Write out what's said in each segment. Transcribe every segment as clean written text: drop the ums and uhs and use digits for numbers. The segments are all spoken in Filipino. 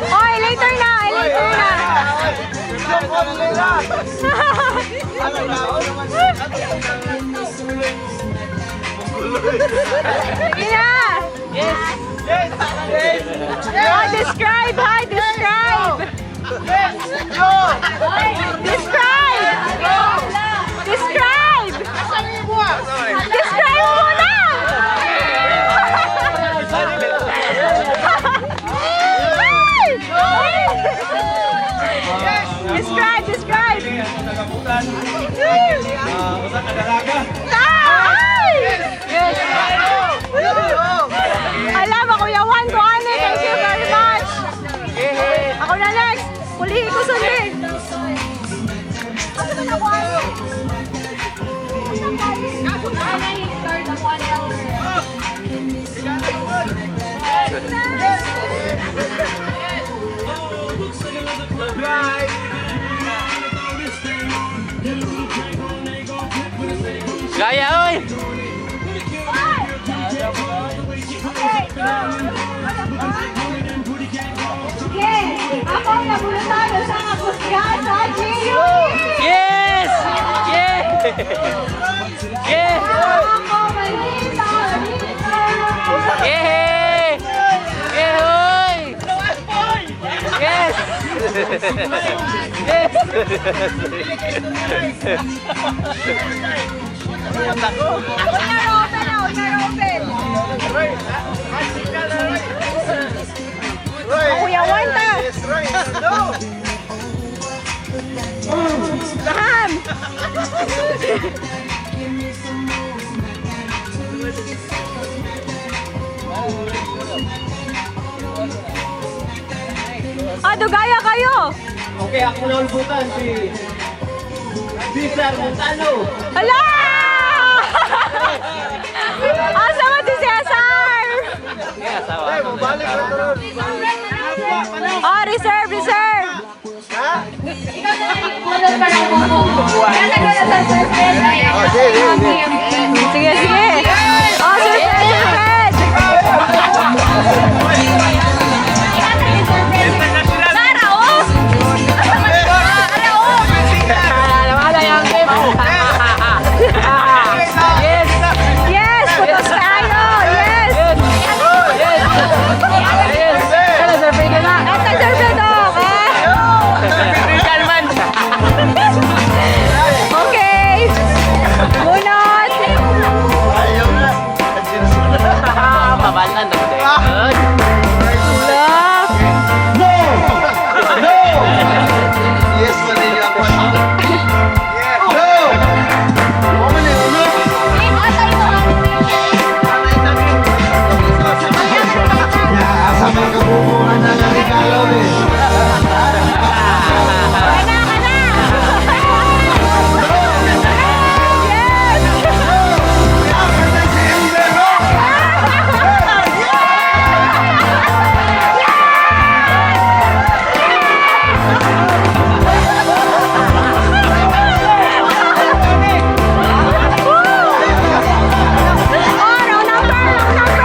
Oy, later na, later na. Sige na. Yes. Yes. Oh, describe, hi, describe. Describe. Describe. Describe mo na. Describe, describe. Alam mo, Kuya Juan, Buhane, thank you very much. Ako na next. Pulihin ko sundi. Gaya, oy! Okay, ako ang nabulutado sa kapusgan sa GUP. Yes! Yes! Yes! Ako Manila, Yay! Yay! Yes! Yes! Huwag na open na, huwag na open. Kuya Juan ta. Saham. Dugaya kayo. Okay, ako na ulbutan si Cesar Montano. Hala! Asa mo si Cesar? Oh, reserve, reserve. Sige, sige. Oh, surprise, surprise. Sara, oh! Sara, oh! Yes! Yes, putos tayo. Yes. Yes! Yes! Ano, surprise ka na? Ito, surprise ako. Kalman! Okay. Bunot. Pabalan na. Yes, Manila. Yeah. No! Sama ka bumuha na ng regalo eh. Kana, kana. Yes. Oh, wrong number, wrong number.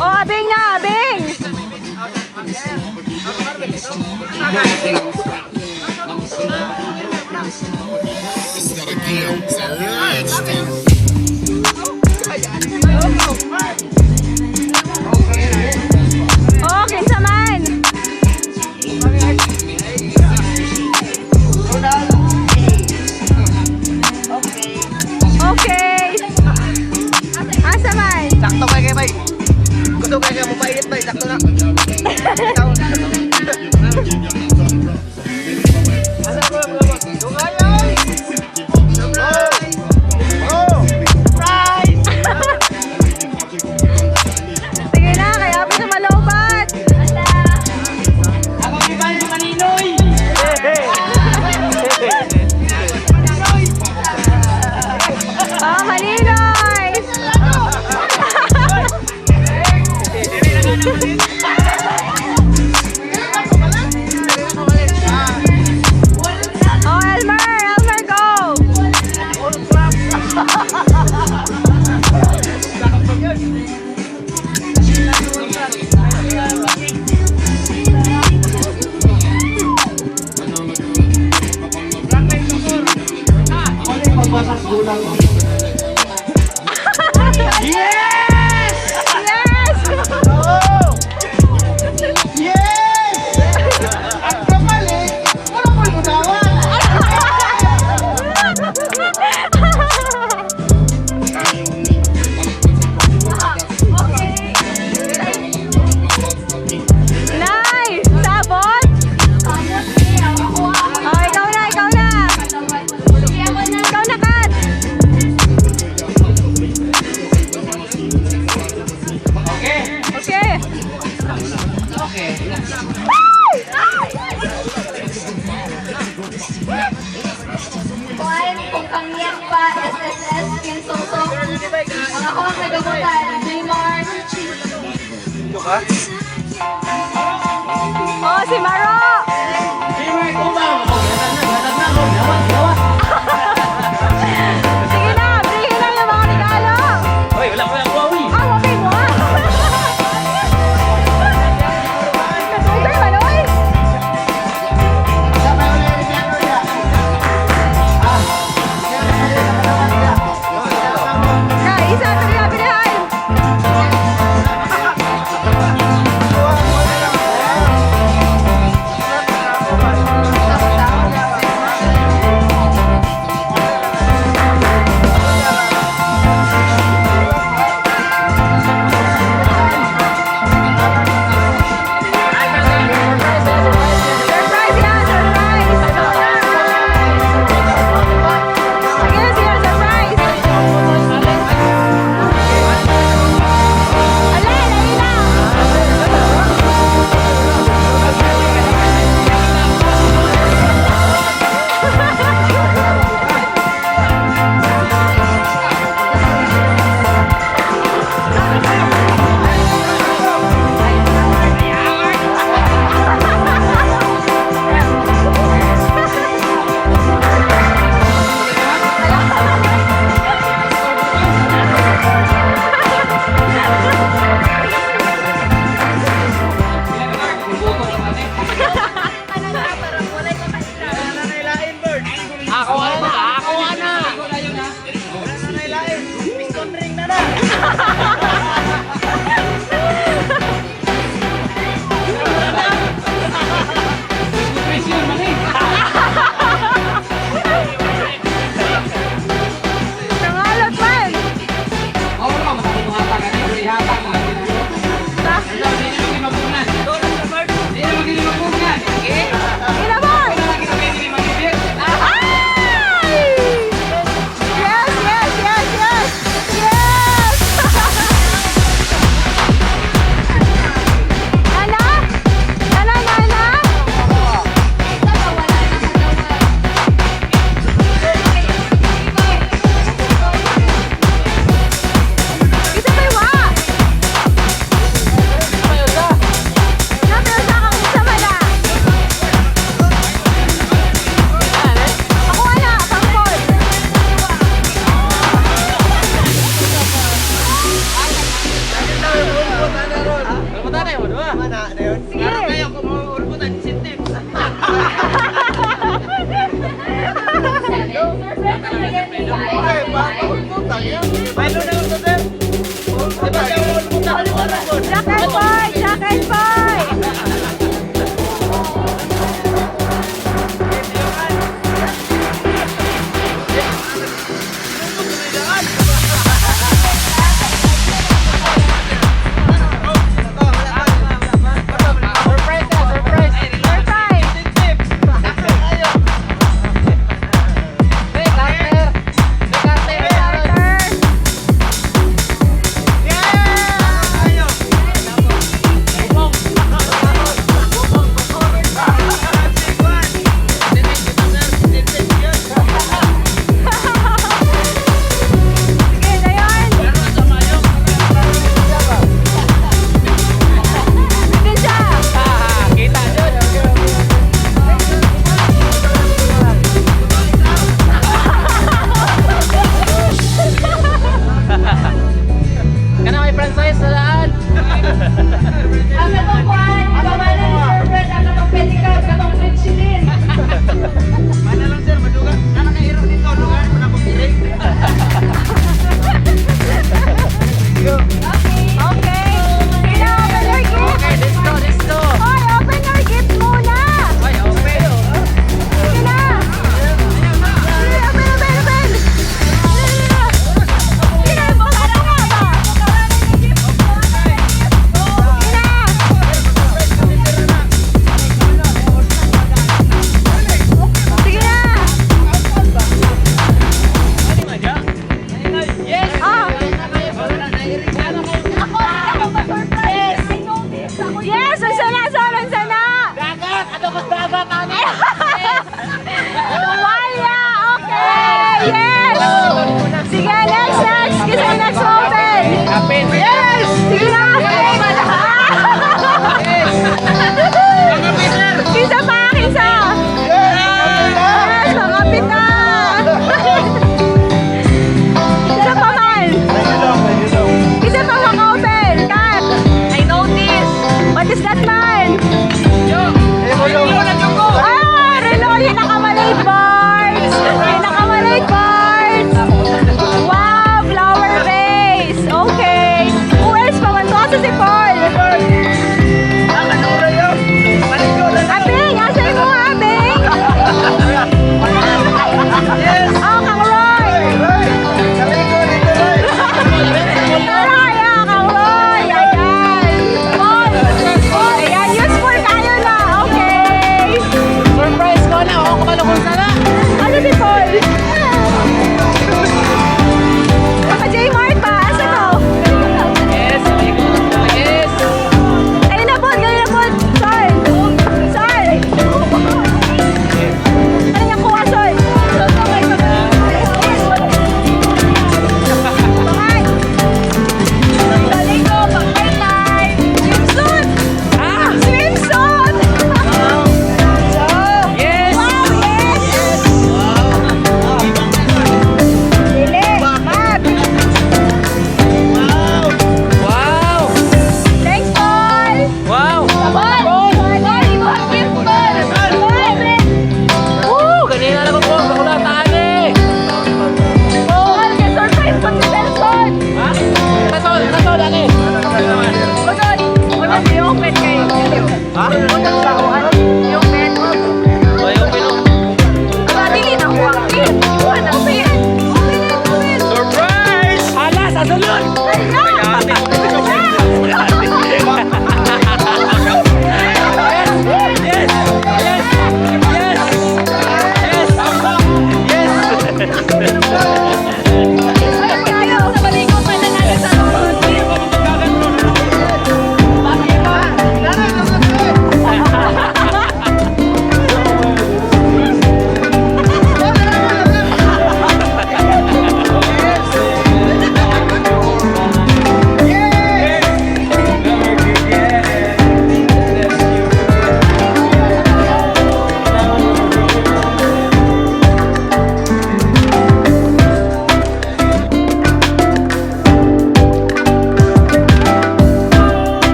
Oh, abing na, abing. Oh, kinsa man. Okay. Asa man? Sakto kay kay bay. Gusto kay kay mo pait bay, sakto na. Asa ko ba? Dugay ay. Oh! Prize! Sige na, kaya pa sa malobat. Ako kibay sa Maninoy! Oh, Malinoy! Tropa, SSS, Kinsoso, ang ako ang nagabutan, Jaymar. Oh, si Maro! Favorite umang. Gatag na ako. Gawat. Sige na, bigyan na yung mga regalo! Hoy, wala ko yung Huawei. Ah, wapin mo ah! Kasugay man, oy! Sabay ulit yung piano niya. Kaya, isa, pinahay! Unod, i-open kayo. Ha? Unod ba o ano? I-open. Dili na ko ang pin. Iwan ang pin. Open. Surprise! Hala, sa sulod!